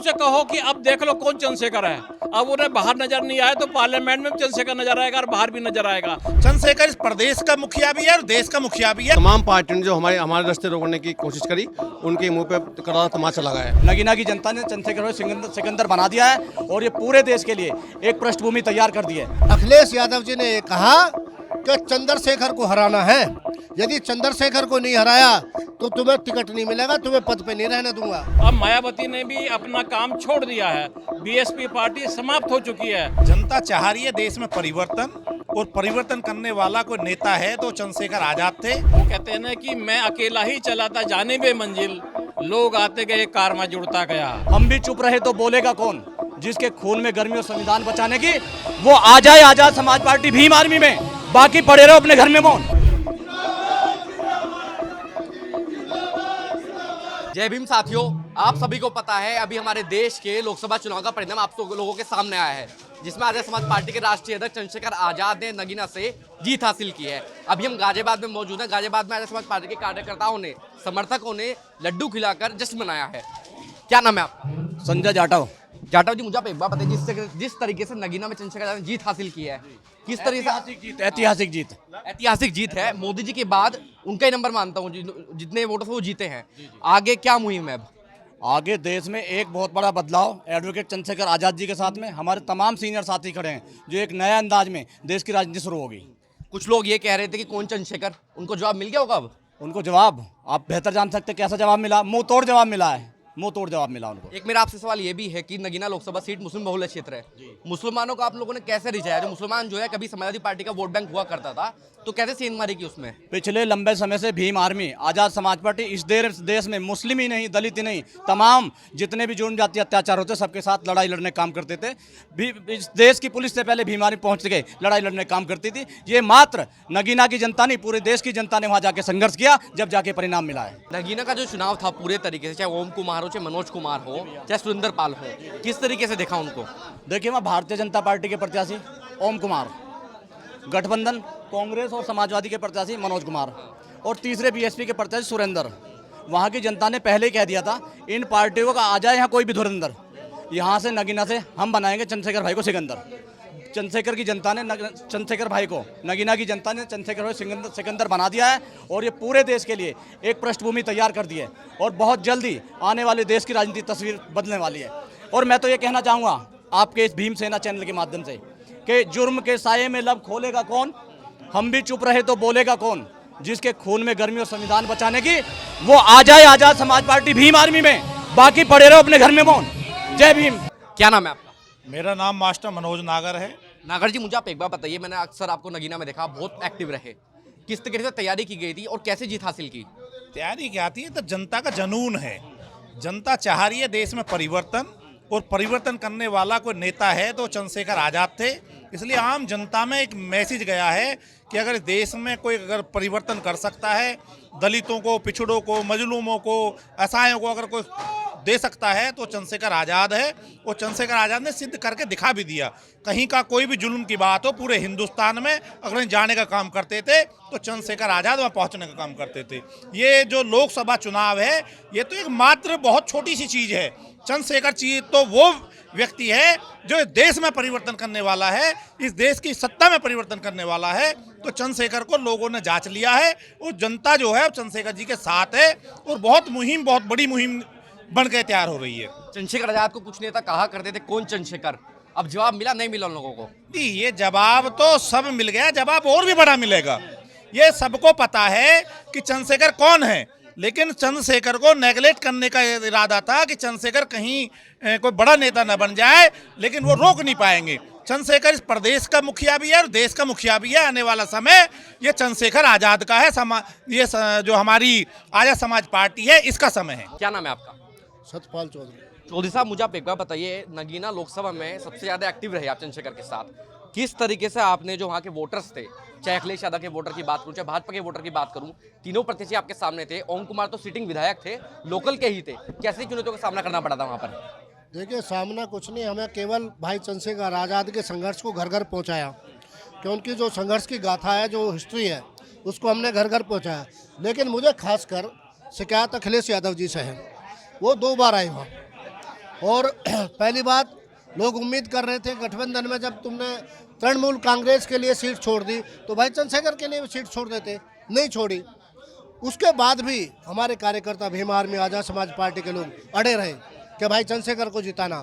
उनसे कहो कि अब देख लो कौन चंद्रशेखर है। अब उन्हें बाहर नजर नहीं आया तो पार्लियामेंट में चंद्रशेखर नजर आएगा और बाहर भी नजर आएगा। चंद्रशेखर इस प्रदेश का मुखिया भी है और देश का मुखिया भी है। तमाम पार्टियों ने जो हमारे रास्ते रोकने की कोशिश करी, उनके मुंह पे करारा तमाचा लगाया। नगीना की जनता ने चंद्रशेखर को सिकंदर बना दिया है और ये पूरे देश के लिए एक पृष्ठभूमि तैयार कर दी है। अखिलेश यादव जी ने कहा कि चंद्रशेखर को हराना है, यदि चंद्रशेखर को नहीं हराया तो तुम्हें टिकट नहीं मिलेगा, तुम्हें पद पे नहीं रहने दूंगा। अब मायावती ने भी अपना काम छोड़ दिया है, बीएसपी पार्टी समाप्त हो चुकी है। जनता चाह रही है देश में परिवर्तन, और परिवर्तन करने वाला कोई नेता है तो चंद्रशेखर आजाद थे। वो कहते हैं ना कि मैं अकेला ही चला था जाने बे मंजिल, लोग आते गए कार में जुड़ता गया। हम भी चुप रहे तो बोलेगा कौन, जिसके खून में गर्मी और संविधान बचाने की वो आ जाए आजाद समाज पार्टी भीम आर्मी में, बाकी पड़े रहो अपने घर में मौन। जय भीम साथियों, आप सभी को पता है अभी हमारे देश के लोकसभा चुनाव का परिणाम आप लोगों के सामने आया है, जिसमें आजाद समाज पार्टी के राष्ट्रीय अध्यक्ष चंद्रशेखर आजाद ने नगीना से जीत हासिल की है। अभी हम गाजियाबाद में मौजूद हैं। गाजियाबाद में आजाद समाज पार्टी के कार्यकर्ताओं ने, समर्थकों ने लड्डू खिलाकर जश्न मनाया है। क्या नाम है आपका? संजय जाटव। जाटव जी, मुझे आप एक बात बताइए, जिस तरीके से नगीना में चंद्रशेखर आजाद ने जीत हासिल की है, किस तरीके से ऐतिहासिक जीत है। मोदी जी के बाद उनका ही नंबर मानता हूँ, जितने वोटों से वो जीते हैं। आगे क्या मुहिम है? अब आगे देश में एक बहुत बड़ा बदलाव एडवोकेट चंद्रशेखर आजाद जी के साथ में हमारे तमाम सीनियर साथी खड़े हैं, जो एक नया अंदाज में देश की राजनीति शुरू होगी। कुछ लोग ये कह रहे थे कि कौन चंद्रशेखर, उनको जवाब मिल गया होगा। अब उनको जवाब आप बेहतर जान सकते, कैसा जवाब मिला? मुंह तोड़ जवाब मिला है, मुंह तोड़ जवाब मिला उनको। एक मेरा आपसे सवाल ये भी है कि नगीना लोकसभा सीट मुस्लिम बहुल क्षेत्र है, मुसलमानों को आप लोगों ने कैसे रिझाया? जो मुसलमान जो है कभी समाजवादी पार्टी का वोट बैंक हुआ करता था, तो कैसे सेंधमारी की उसमें? पिछले लंबे समय से भीम आर्मी, आजाद समाज पार्टी इस देश में मुस्लिम ही नहीं, दलित ही नहीं, तमाम जितने भी जुर्म जाति अत्याचार होते सबके साथ लड़ाई लड़ने काम करते थे। इस देश की पुलिस से पहले भीम आर्मी पहुंच गए, लड़ाई लड़ने काम करती थी। ये मात्र नगीना की जनता नहीं, पूरे देश की जनता ने वहां जाके संघर्ष किया, जब जाके परिणाम मिला है। नगीना का जो चुनाव था पूरे तरीके से, चाहे ओम कुमार हो, चाहे मनोज कुमार हो, चाहे सुरेंद्र पाल हो, किस तरीके से देखा उनको? देखिए, मैं भारतीय जनता पार्टी के प्रत्याशी ओम कुमार, गठबंधन कांग्रेस और समाजवादी के प्रत्याशी मनोज कुमार, और तीसरे बीएसपी के प्रत्याशी सुरेंद्र। वहाँ की जनता ने पहले ही कह दिया था, इन पार्टियों का आ जाए यहाँ कोई भी धुरंधर, यहाँ से नगीना से हम बनाएंगे चंद्रशेखर भाई को सिकंदर। चंद्रशेखर की जनता ने चंद्रशेखर भाई को, नगीना की जनता ने चंद्रशेखर भाई सिकंदर बना दिया है, और ये पूरे देश के लिए एक पृष्ठभूमि तैयार कर दी है, और बहुत जल्दी आने वाले देश की राजनीतिक तस्वीर बदलने वाली है। और मैं तो ये कहना चाहूँगा आपके इस भीम सेना चैनल के माध्यम से कि जुर्म के साये में लब खोलेगा कौन, हम भी चुप रहे तो बोलेगा कौन, जिसके खून में गर्मी और संविधान बचाने की वो आ जाए आजाद समाज पार्टी भीम आर्मी में, बाकी पड़े रहो अपने घर में मौन। जय भीम। क्या नाम है आपका? मेरा नाम मास्टर मनोज नागर है। नागर जी, मुझे आप एक बार बताइए, मैंने अक्सर आपको नगीना में देखा, बहुत एक्टिव रहे, किस तरीके से तैयारी की गई थी और कैसे जीत हासिल की? तैयारी क्या थी, तो जनता का जनून है। जनता चाह रही है देश में परिवर्तन, और परिवर्तन करने वाला कोई नेता है तो चंद्रशेखर आजाद थे। इसलिए आम जनता में एक मैसेज गया है कि अगर देश में कोई अगर परिवर्तन कर सकता है, दलितों को, पिछड़ों को, मजलूमों को, असहायों को अगर कोई दे सकता है तो चंद्रशेखर आज़ाद है। और चंद्रशेखर आज़ाद ने सिद्ध करके दिखा भी दिया। कहीं का कोई भी जुल्म की बात हो, पूरे हिंदुस्तान में अगर जाने का काम करते थे तो चंद्रशेखर आज़ाद वहाँ पहुँचने का काम करते थे। ये जो लोकसभा चुनाव है, ये तो एक मात्र बहुत छोटी सी चीज़ है। चंद्रशेखर चीज तो वो व्यक्ति है जो देश में परिवर्तन करने वाला है, इस देश की सत्ता में परिवर्तन करने वाला है। तो चंद्रशेखर को लोगों ने जांच लिया है, और जनता जो है चंद्रशेखर जी के साथ है, और बहुत बड़ी मुहिम बन के तैयार हो रही है। चंद्रशेखर आजाद को कुछ नेता कहा करते थे कौन चंद्रशेखर, अब जवाब मिला नहीं मिला उन लोगों को? ये जवाब तो सब मिल गया, जवाब और भी बड़ा मिलेगा। ये सबको पता है कि चंद्रशेखर कौन है, लेकिन चंद्रशेखर को नेगलेक्ट करने का इरादा था कि चंद्रशेखर कहीं कोई बड़ा नेता न बन जाए, लेकिन वो रोक नहीं पाएंगे। चंद्रशेखर इस प्रदेश का मुखिया भी है और देश का मुखिया भी है। आने वाला समय ये चंद्रशेखर आजाद का है। ये जो हमारी आजाद समाज पार्टी है, इसका समय है। क्या नाम है आपका? सतपाल चौधरी। चौधरी साहब, मुझे आप एक बार बताइए, नगीना लोकसभा में सबसे ज्यादा एक्टिव रहे आप चंद्रशेखर के साथ, किस तरीके से आपने जो वहाँ के वोटर्स थे, चाहे अखिलेश यादव के वोटर की बात करूँ, चाहे भाजपा के वोटर की बात करूँ, तीनों प्रत्याशी आपके सामने थे। ओम कुमार तो सिटिंग विधायक थे, लोकल के ही थे, कैसे चुनौतियों का सामना करना पड़ा था वहाँ पर? देखिए, सामना कुछ नहीं, हमें केवल भाई चंद्रशेखर आज़ाद के संघर्ष को घर घर पहुँचाया, कि उनकी जो संघर्ष की गाथा है, जो हिस्ट्री है, उसको हमने घर घर पहुँचाया। लेकिन मुझे खासकर शिकायत अखिलेश यादव जी से है। वो 2 बार आए वहाँ, और पहली बात, लोग उम्मीद कर रहे थे गठबंधन में जब तुमने तृणमूल कांग्रेस के लिए सीट छोड़ दी तो भाई चंद्रशेखर के लिए भी सीट छोड़ देते, नहीं छोड़ी। उसके बाद भी हमारे कार्यकर्ता भीम आर्मी आज़ाद समाज पार्टी के लोग अड़े रहे कि भाई चंद्रशेखर को जिताना।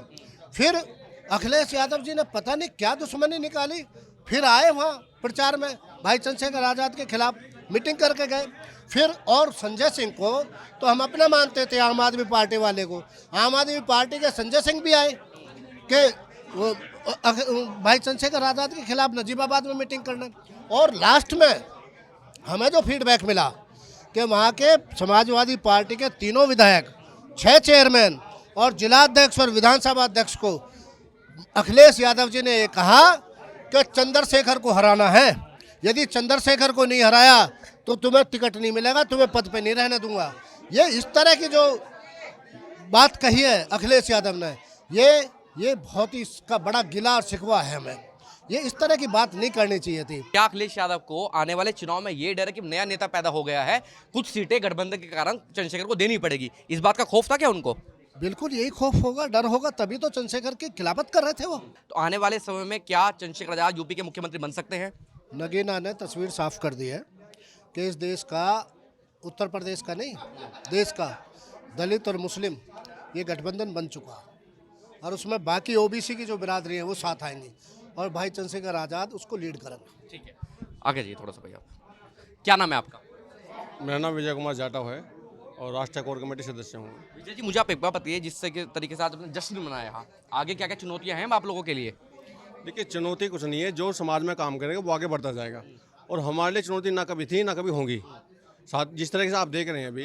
फिर अखिलेश यादव जी ने पता नहीं क्या दुश्मनी निकाली, फिर आए वहाँ प्रचार में भाई चंद्रशेखर आज़ाद के खिलाफ मीटिंग करके गए। फिर और संजय सिंह को तो हम अपना मानते थे, आम आदमी पार्टी वाले को। आम आदमी पार्टी के संजय सिंह भी आए कि भाई चंद्रशेखर आज़ाद के खिलाफ नजीबाबाद में मीटिंग करना। और लास्ट में हमें जो फीडबैक मिला कि वहाँ के समाजवादी पार्टी के तीनों विधायक, 6 चेयरमैन और जिलाध्यक्ष और विधानसभा अध्यक्ष को अखिलेश यादव जी ने ये कहा कि चंद्रशेखर को हराना है, यदि चंद्रशेखर को नहीं हराया तो तुम्हें टिकट नहीं मिलेगा, तुम्हें पद पे नहीं रहने दूंगा। ये इस तरह की जो बात कही है अखिलेश यादव ने, ये बहुत ही इसका बड़ा गिला और शिकवा है हमें। ये इस तरह की बात नहीं करनी चाहिए थी। क्या अखिलेश यादव को आने वाले चुनाव में ये डर है कि नया नेता पैदा हो गया है, कुछ सीटें गठबंधन के कारण चंद्रशेखर को देनी पड़ेगी, इस बात का खौफ था क्या उनको? बिल्कुल यही खौफ होगा, डर होगा, तभी तो चंद्रशेखर की खिलाफत कर रहे थे वो। तो आने वाले समय में क्या चंद्रशेखर आजाद यूपी के मुख्यमंत्री बन सकते हैं? नगीना ने तस्वीर साफ कर दी है कि इस देश का, उत्तर प्रदेश का नहीं, देश का दलित और मुस्लिम ये गठबंधन बन चुका और उसमें बाकी ओबीसी की जो बिरादरी है वो साथ आएंगी और भाई चंद्रशेखर आज़ाद उसको लीड करेंगे। ठीक है, आगे जी थोड़ा सा भैया। क्या नाम है आपका? मेरा नाम विजय कुमार जाटव है और राष्ट्रीय कोर कमेटी सदस्य हूँ। विजय जी, मुझे आप एक बात बताइए, जिससे के तरीके से आज अपने जश्न मनाया यहाँ, आगे क्या क्या चुनौतियाँ हैं आप लोगों के लिए? देखिए, चुनौती कुछ नहीं है, जो समाज में काम करेगा वो आगे बढ़ता जाएगा और हमारे लिए चुनौती ना कभी थी ना कभी होंगी। साथ जिस तरह से आप देख रहे हैं अभी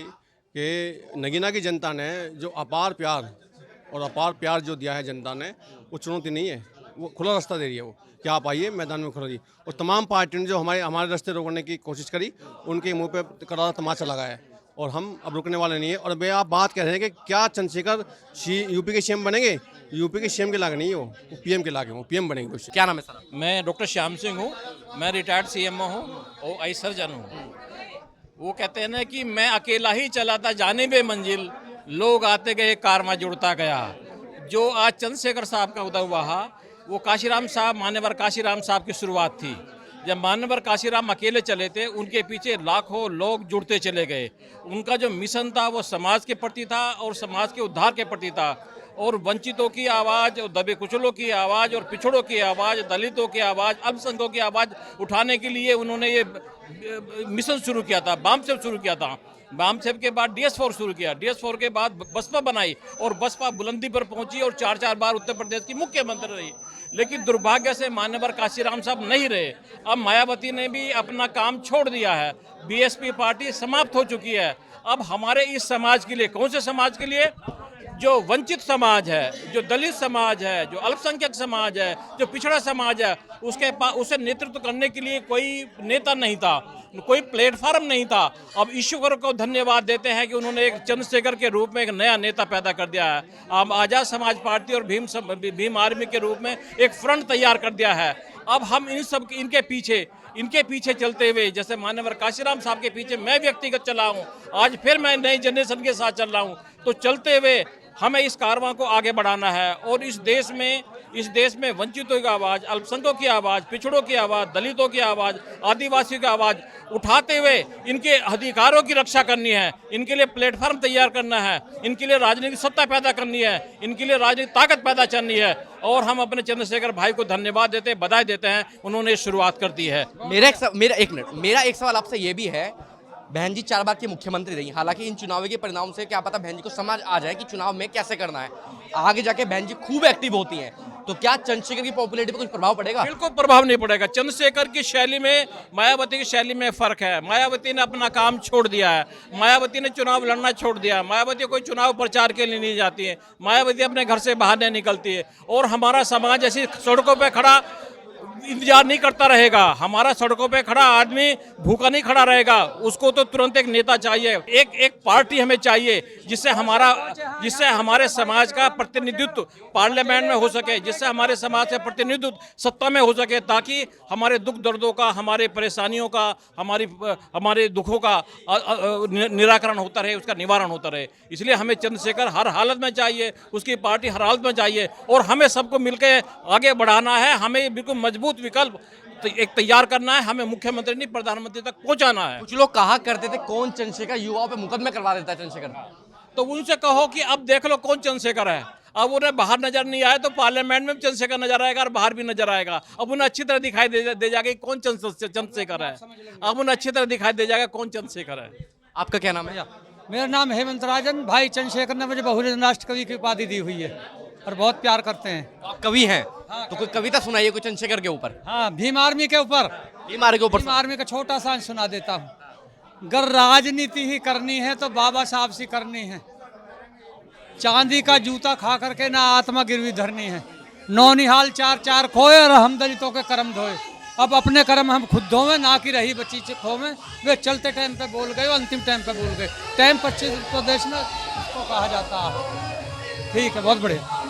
कि नगीना की जनता ने जो अपार प्यार जो दिया है जनता ने, वो चुनौती नहीं है, वो खुला रास्ता दे रही है वो कि आप आइए मैदान में खुला दी। और तमाम पार्टियों ने जो हमारे रास्ते रोकने की कोशिश करी, उनके मुंह पे करारा तमाचा लगाया और हम अब रुकने वाले नहीं है। और भाई आप बात कर रहे हैं कि क्या चंद्रशेखर यूपी के सीएम बनेंगे? यूपी के सीएम के लागे नहीं, वो पीएम के लागे, वो पीएम बनेंगे। क्या नाम है सर? मैं डॉक्टर श्याम सिंह हूँ, मैं रिटायर्ड सीएमओ हूँ और आई सर्जन हूँ। वो कहते हैं ना कि मैं अकेला ही चला था जाने बे मंजिल, लोग आते गए कारवां जुड़ता गया। जो आज चंद्रशेखर साहब का उदय हुआ है वो काशीराम साहब, मान्यवर काशीराम साहब की शुरुआत थी। जब मान्यवर काशीराम अकेले चले थे, उनके पीछे लाखों लोग जुड़ते चले गए। उनका जो मिशन था वो समाज के प्रति था और समाज के उद्धार के प्रति था और वंचितों की आवाज़ और दबे कुचलों की आवाज़ और पिछड़ों की आवाज़, दलितों की आवाज़, अल्पसंख्यकों की आवाज़ उठाने के लिए उन्होंने ये मिशन शुरू किया था, बामसेव शुरू किया था। बामसेव के बाद DS4 शुरू किया, DS4 के बाद बसपा बनाई और बसपा बुलंदी पर पहुंची और 4 बार उत्तर प्रदेश की मुख्यमंत्री रही। लेकिन दुर्भाग्य से मान्यवर काशीराम साहब नहीं रहे। अब मायावती ने भी अपना काम छोड़ दिया है, BSP पार्टी समाप्त हो चुकी है। अब हमारे इस समाज के लिए, कौन से समाज के लिए? जो वंचित समाज है, जो दलित समाज है, जो अल्पसंख्यक समाज है, जो पिछड़ा समाज है, उसे नेतृत्व करने के लिए कोई नेता नहीं था, कोई प्लेटफॉर्म नहीं था। अब ईश्वर को धन्यवाद देते हैं कि उन्होंने एक चंद्रशेखर के रूप में एक नया नेता पैदा कर दिया है। अब आज़ाद समाज पार्टी और भीम आर्मी के रूप में एक फ्रंट तैयार कर दिया है। अब हम इनके पीछे चलते हुए, जैसे मान्यवर काशीराम साहब के पीछे मैं व्यक्तिगत चला हूँ, आज फिर मैं नई जनरेशन के साथ चल रहा हूँ, तो चलते हुए हमें इस कारवां को आगे बढ़ाना है और इस देश में वंचितों की आवाज़, अल्पसंख्यकों की आवाज़, पिछड़ों की आवाज़, दलितों की आवाज़, आदिवासियों की आवाज़ उठाते हुए इनके अधिकारों की रक्षा करनी है, इनके लिए प्लेटफॉर्म तैयार करना है, इनके लिए राजनीतिक सत्ता पैदा करनी है, इनके लिए राजनीतिक ताकत पैदा करनी है। और हम अपने चंद्रशेखर भाई को धन्यवाद देते हैं, बधाई देते हैं, उन्होंने शुरुआत कर दी है। मेरा एक सवाल आपसे ये भी है, बहन जी 4 बार की मुख्यमंत्री रही, हालांकि इन चुनाव के परिणाम से क्या पता बहन जी को समझ आ जाए कि चुनाव में कैसे करना है, आगे जाके बहन जी खूब एक्टिव होती हैं, तो क्या चंद्रशेखर की पॉपुलैरिटी पर कुछ प्रभाव पड़ेगा? बिल्कुल प्रभाव नहीं पड़ेगा। चंद्रशेखर की शैली में मायावती की शैली में फर्क है। मायावती ने अपना काम छोड़ दिया है, मायावती ने चुनाव लड़ना छोड़ दिया। मायावती कोई चुनाव प्रचार के लिए नहीं जाती है, मायावती अपने घर से बाहर नहीं निकलती है और हमारा समाज ऐसी सड़कों पर खड़ा इंतजार नहीं करता रहेगा। हमारा सड़कों पे खड़ा आदमी भूखा नहीं खड़ा रहेगा, उसको तो तुरंत एक नेता चाहिए, एक पार्टी हमें चाहिए जिससे हमारे समाज का प्रतिनिधित्व पार्लियामेंट में हो सके, जिससे हमारे समाज से प्रतिनिधित्व सत्ता में हो सके, ताकि हमारे दुख दर्दों का, हमारे परेशानियों का, हमारे दुखों का निराकरण होता रहे, उसका निवारण होता रहे। इसलिए हमें चंद्रशेखर हर हालत में चाहिए, उसकी पार्टी हर हालत में चाहिए, और हमें सबको मिलकर आगे बढ़ाना है। हमें बिल्कुल मजबूत विकल्प एक तैयार करना है, हमें मुख्यमंत्री नहीं प्रधानमंत्री तक पहुंचाना है। कुछ लोग कहा करते थे कौन चंद्रशेखर युवाओं पे मुकदमे करवा देता है चंद्रशेखर, तो उनसे कहो कि अब देख लो कौन चंद्रशेखर है। अब उन्हें बाहर नजर नहीं आया तो पार्लियामेंट में भी चंद्रशेखर नजर आएगा और बाहर भी नजर आएगा। अब उन्हें अच्छी तरह दिखाई दे जाएगा कि कौन चंद्रशेखर है। अब उन्हें अच्छी तरह दिखाई दे जाएगा कौन चंद्रशेखर है। आपका क्या नाम है? मेरा नाम हेमंत राजन। भाई चंद्रशेखर ने मुझे बहुजन राष्ट्र कवि की उपाधि दी हुई है और बहुत प्यार करते हैं। तो आप कवि हैं, तो कोई कविता सुनाइए कोई चंद्रशेखर के ऊपर। हाँ, भीम आर्मी के ऊपर, बीमार के ऊपर भीम आर्मी का छोटा सा अंश सुना देता हूँ। अगर राजनीति ही करनी है तो बाबा साहब से करनी है, चांदी का जूता खा करके ना आत्मा गिरवी धरनी है। नौनिहाल 4-4 खोए और हम दलितों के कर्म धोए। अब अपने कर्म हम खुद धोवे, ना कि रही बच्ची खोवे। वे चलते टाइम पे बोल गए, अंतिम टाइम पे बोल गए। टाइम 25 प्रदेश में इसको कहा जाता है। ठीक है, बहुत बढ़िया।